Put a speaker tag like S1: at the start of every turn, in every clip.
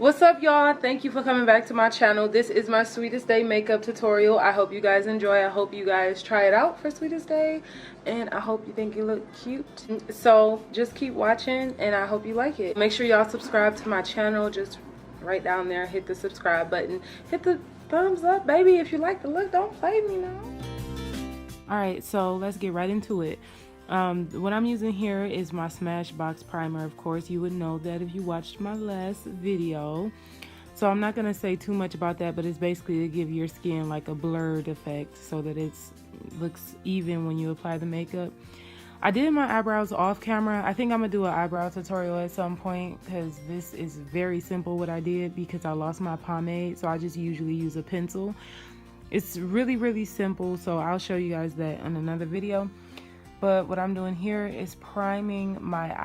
S1: What's up, y'all? Thank you for coming back to my channel. This is my Sweetest Day makeup tutorial. I hope you guys enjoy. I hope you guys try it out for Sweetest Day, and I hope you think you look cute. So just keep watching, and I hope you like it. Make sure y'all subscribe to my channel. Just right down there, hit the subscribe button. Hit the thumbs up, baby, if you like the look. Don't play me now. All right, so let's get right into it. What I'm using here is my Smashbox primer. Of course, you would know that if you watched my last video. So I'm not going to say too much about that, but it's basically to give your skin like a blurred effect so that it looks even when you apply the makeup. I did my eyebrows off camera. I think I'm going to do an eyebrow tutorial at some point because this is very simple what I did because I lost my pomade. So I just usually use a pencil. It's really simple, so I'll show you guys that in another video. But what I'm doing here is priming my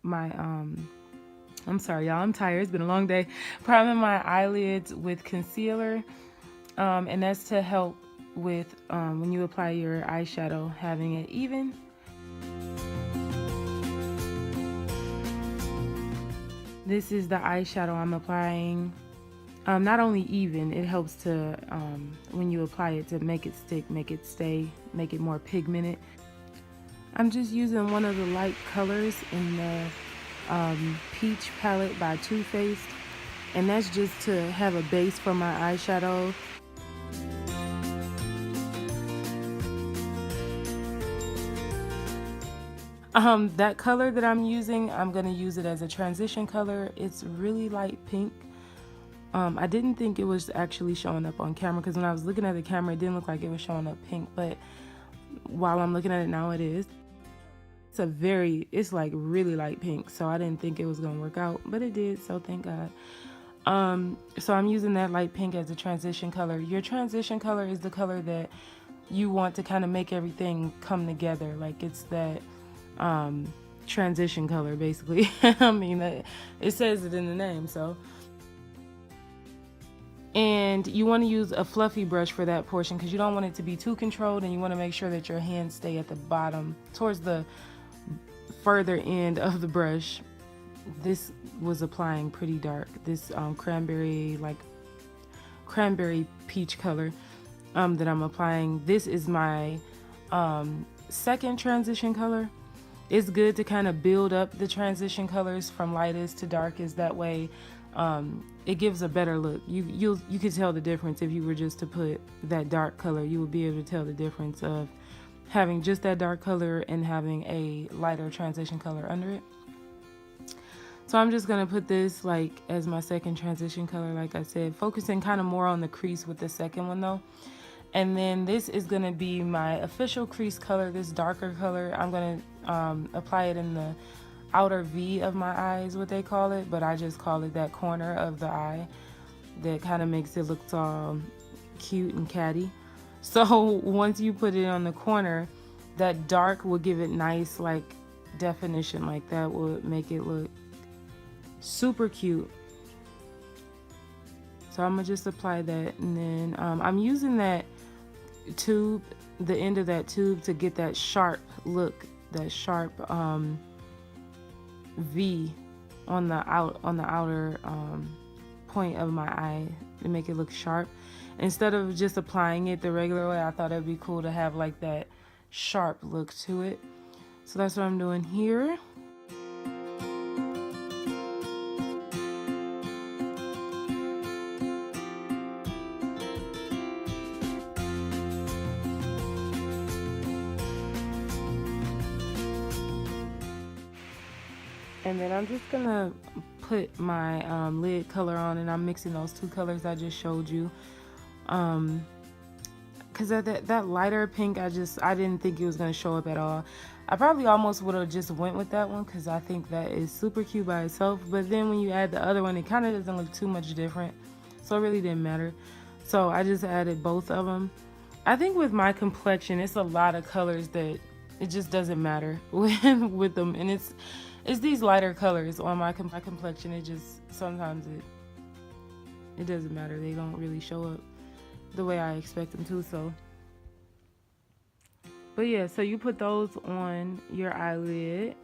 S1: I'm sorry, y'all, I'm tired. It's been a long day. Priming my eyelids with concealer. And that's to help with when you apply your eyeshadow, having it even. This is the eyeshadow I'm applying. Not only even, it helps to, when you apply it, to make it stick, make it stay, make it more pigmented. I'm just using one of the light colors in the Peach palette by Too Faced, and that's just to have a base for my eyeshadow. That color that I'm using, I'm going to use it as a transition color. It's really light pink. I didn't think it was actually showing up on camera because when I was looking at the camera, it didn't look like it was showing up pink, but while I'm looking at it now, it is. It's like really light pink, so I didn't think it was gonna work out, but it did, so thank God. So I'm using that light pink as a transition color. Your transition color is the color that you want to kind of make everything come together, like it's that transition color basically. I mean, it says it in the name, so. And you want to use a fluffy brush for that portion because you don't want it to be too controlled, and you want to make sure that your hands stay at the bottom towards the further end of the brush. This was applying pretty dark, this cranberry peach color that I'm applying. This is my second transition color. It's good to kind of build up the transition colors from lightest to darkest. That way it gives a better look. You could tell the difference if you were just to put that dark color. You would be able to tell the difference of having just that dark color and having a lighter transition color under it. So I'm just gonna put this like as my second transition color, like I said, focusing kind of more on the crease with the second one though. And then this is gonna be my official crease color, this darker color. I'm gonna apply it in the outer V of my eye is what they call it, but I just call it that corner of the eye that kind of makes it look all cute and catty. So once you put it on the corner, that dark will give it nice like definition, like that will make it look super cute. So I'm gonna just apply that, and then I'm using that tube, the end of that tube, to get that sharp look, that sharp V on the outer point of my eye to make it look sharp. Instead of just applying it the regular way, I thought it'd be cool to have like that sharp look to it. So that's what I'm doing here. And then I'm just gonna put my lid color on, and I'm mixing those two colors I just showed you. Cause that lighter pink, I didn't think it was gonna show up at all. I probably almost would have just went with that one because I think that is super cute by itself. But then when you add the other one, it kind of doesn't look too much different, so it really didn't matter. So I just added both of them. I think with my complexion, it's a lot of colors that it just doesn't matter with them, and it's these lighter colors on my complexion. It just sometimes it doesn't matter. They don't really show up the way I expect them to. So But yeah, so you put those on your eyelid.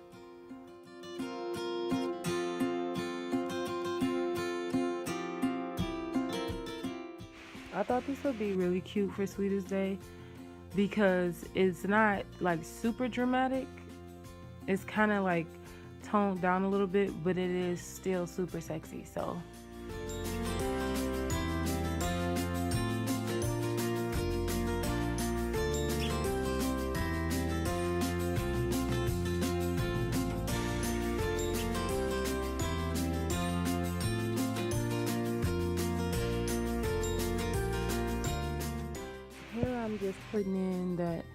S1: I thought this would be really cute for Sweetest Day because it's not like super dramatic. It's kind of like toned down a little bit, but it is still super sexy. So here I'm just putting in that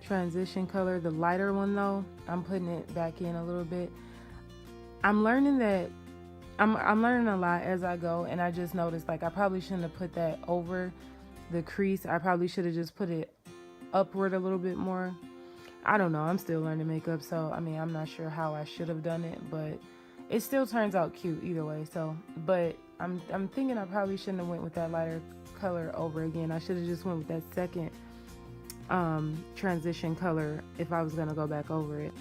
S1: transition color, the lighter one though. I'm putting it back in a little bit. I'm learning that I'm learning a lot as I go, and I just noticed like I probably shouldn't have put that over the crease. I probably should have just put it upward a little bit more. I don't know, I'm still learning makeup, so I mean I'm not sure how I should have done it, but it still turns out cute either way. So but I'm thinking I probably shouldn't have went with that lighter color over again. I should have just went with that second transition color if I was gonna go back over it.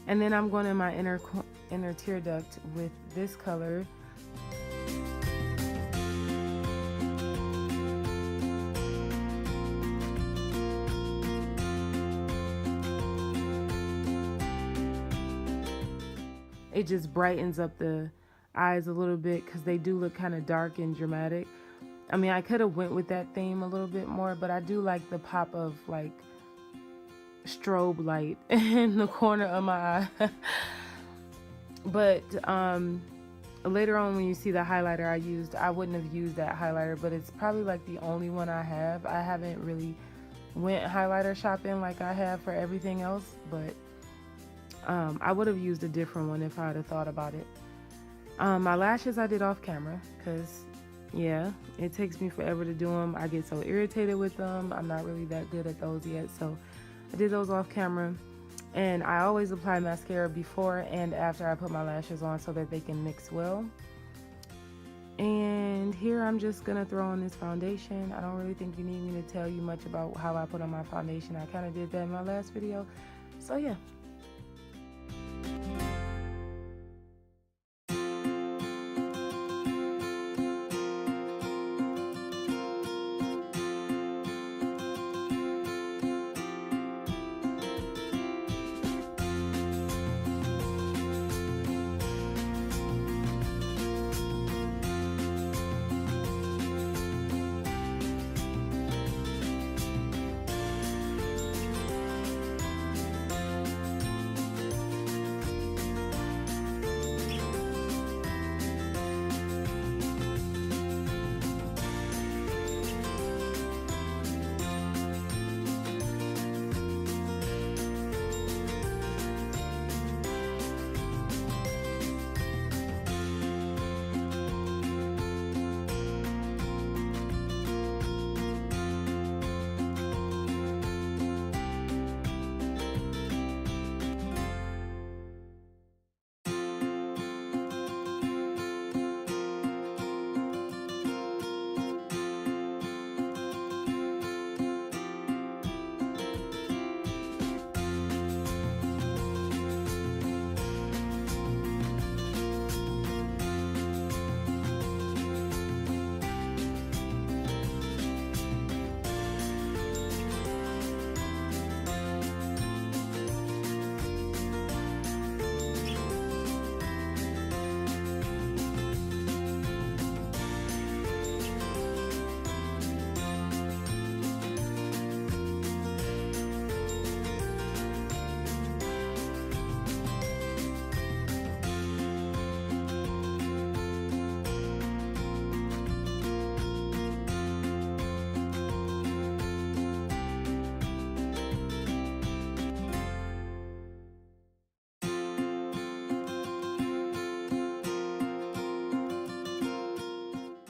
S1: And then I'm going in my inner tear duct with this color. It just brightens up the eyes a little bit because they do look kind of dark and dramatic. I mean, I could have went with that theme a little bit more, but I do like the pop of like strobe light in the corner of my eye. But later on when you see the highlighter I wouldn't have used that highlighter, but it's probably like the only one I have. I haven't really went highlighter shopping like I have for everything else, but I would have used a different one if I had thought about it. My lashes I did off camera because yeah, it takes me forever to do them. I get so irritated with them. I'm not really that good at those yet, so I did those off camera. And I always apply mascara before and after I put my lashes on so that they can mix well. And here I'm just gonna throw on this foundation. I don't really think you need me to tell you much about how I put on my foundation. I kind of did that in my last video, so yeah.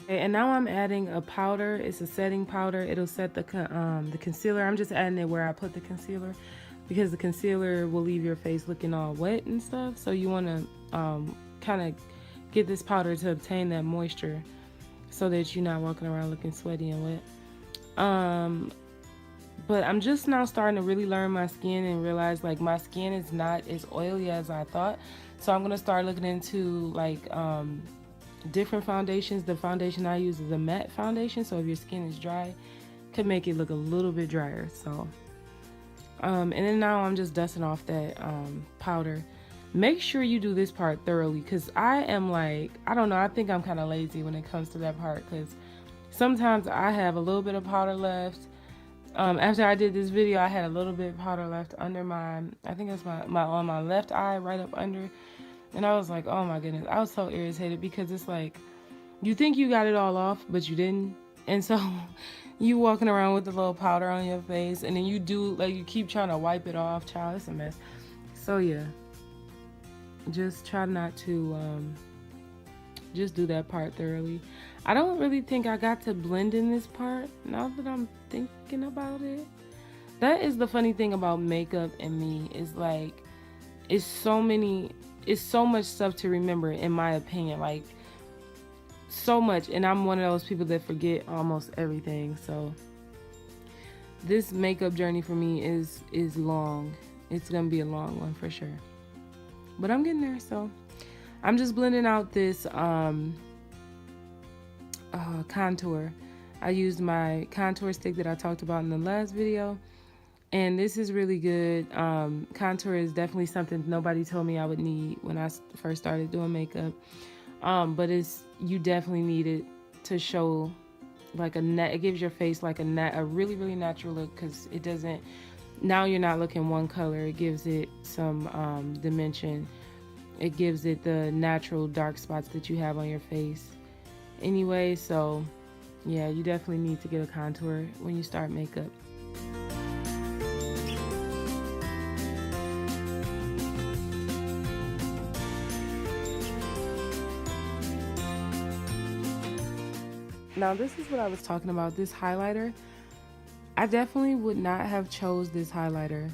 S1: And now I'm adding a powder. It's a setting powder. It'll set the concealer. I'm just adding it where I put the concealer because the concealer will leave your face looking all wet and stuff. So you want to kind of get this powder to obtain that moisture so that you're not walking around looking sweaty and wet. But I'm just now starting to really learn my skin and realize like my skin is not as oily as I thought. So I'm gonna start looking into like different foundations. The foundation I use is a matte foundation, so if your skin is dry, could make it look a little bit drier. So and then now I'm just dusting off that powder. Make sure you do this part thoroughly, because I am like, I don't know, I think I'm kind of lazy when it comes to that part, because sometimes I have a little bit of powder left. After I did this video, I had a little bit of powder left under my, I think it's my on my left eye, right up under. And I was like, oh my goodness, I was so irritated, because it's like, you think you got it all off, but you didn't. And so you walking around with the little powder on your face, and then you do, like, you keep trying to wipe it off. Child, it's a mess. So yeah, just try not to, just do that part thoroughly. I don't really think I got to blend in this part, now that I'm thinking about it. That is the funny thing about makeup and me, is like, it's so much stuff to remember, in my opinion, like so much. And I'm one of those people that forget almost everything. So this makeup journey for me is long. It's gonna be a long one for sure, but I'm getting there. So I'm just blending out this contour. I used my contour stick that I talked about in the last video, and this is really good. Contour is definitely something nobody told me I would need when I first started doing makeup, but you definitely need it to show like it gives your face like a really natural look, because it doesn't, now you're not looking one color, it gives it some dimension. It gives it the natural dark spots that you have on your face anyway. So yeah, you definitely need to get a contour when you start makeup. Now this is what I was talking about, this highlighter. I definitely would not have chose this highlighter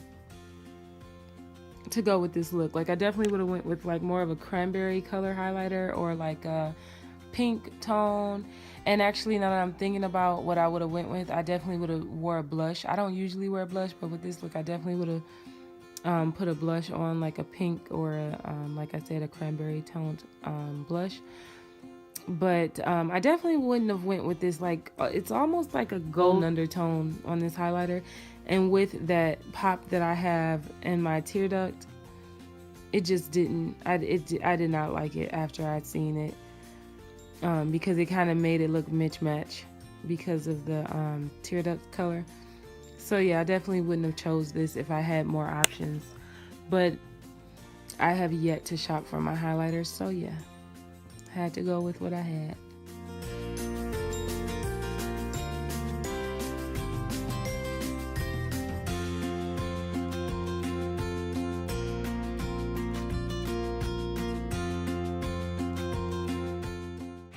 S1: to go with this look. Like, I definitely would have went with like more of a cranberry color highlighter, or like a pink tone. And actually, now that I'm thinking about what I would have went with, I definitely would have wore a blush. I don't usually wear blush, but with this look I definitely would have put a blush on, like a pink or a, like I said, a cranberry toned blush. But I definitely wouldn't have went with this, like it's almost like a gold undertone on this highlighter, and with that pop that I have in my tear duct, it just didn't, I did not like it after I'd seen it, because it kind of made it look mismatch because of the tear duct color. So yeah, I definitely wouldn't have chose this if I had more options, but I have yet to shop for my highlighters, so yeah, had to go with what I had.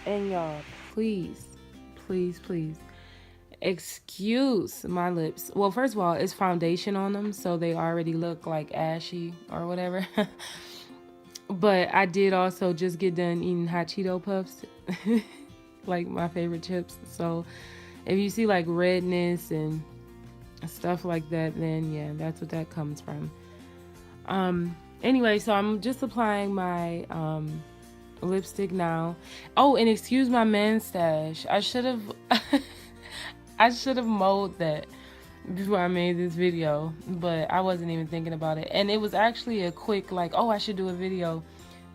S1: And y'all, please excuse my lips. Well, first of all, it's foundation on them, so they already look like ashy or whatever. But I did also just get done eating hot Cheeto puffs, like my favorite chips. So if you see like redness and stuff like that, then yeah, that's what that comes from. Anyway, so I'm just applying my lipstick now. Oh, and excuse my man stash. I should have I should have mowed that before I made this video, but I wasn't even thinking about it. And it was actually a quick, like, oh, I should do a video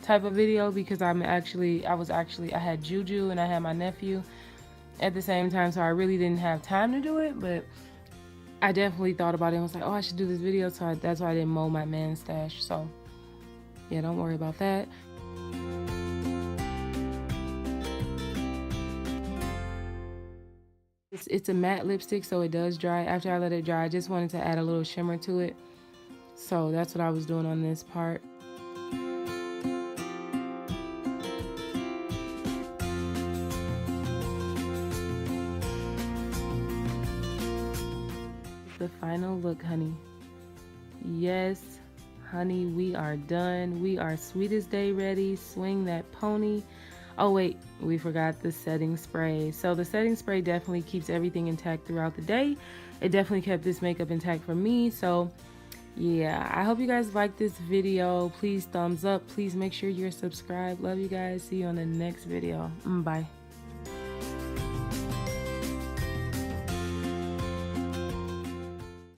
S1: type of video, because I had Juju and I had my nephew at the same time, so I really didn't have time to do it. But I definitely thought about it and was like, oh, I should do this video, so that's why I didn't mow my man stash. So yeah, don't worry about that. It's a matte lipstick, so it does dry. After I let it dry, I just wanted to add a little shimmer to it. So that's what I was doing on this part. The final look, honey. Yes, honey, we are done. We are Sweetest Day ready. Swing that pony. Oh wait, we forgot the setting spray. So the setting spray definitely keeps everything intact throughout the day. It definitely kept this makeup intact for me. So yeah, I hope you guys like this video. Please thumbs up. Please make sure you're subscribed. Love you guys. See you on the next video. Bye.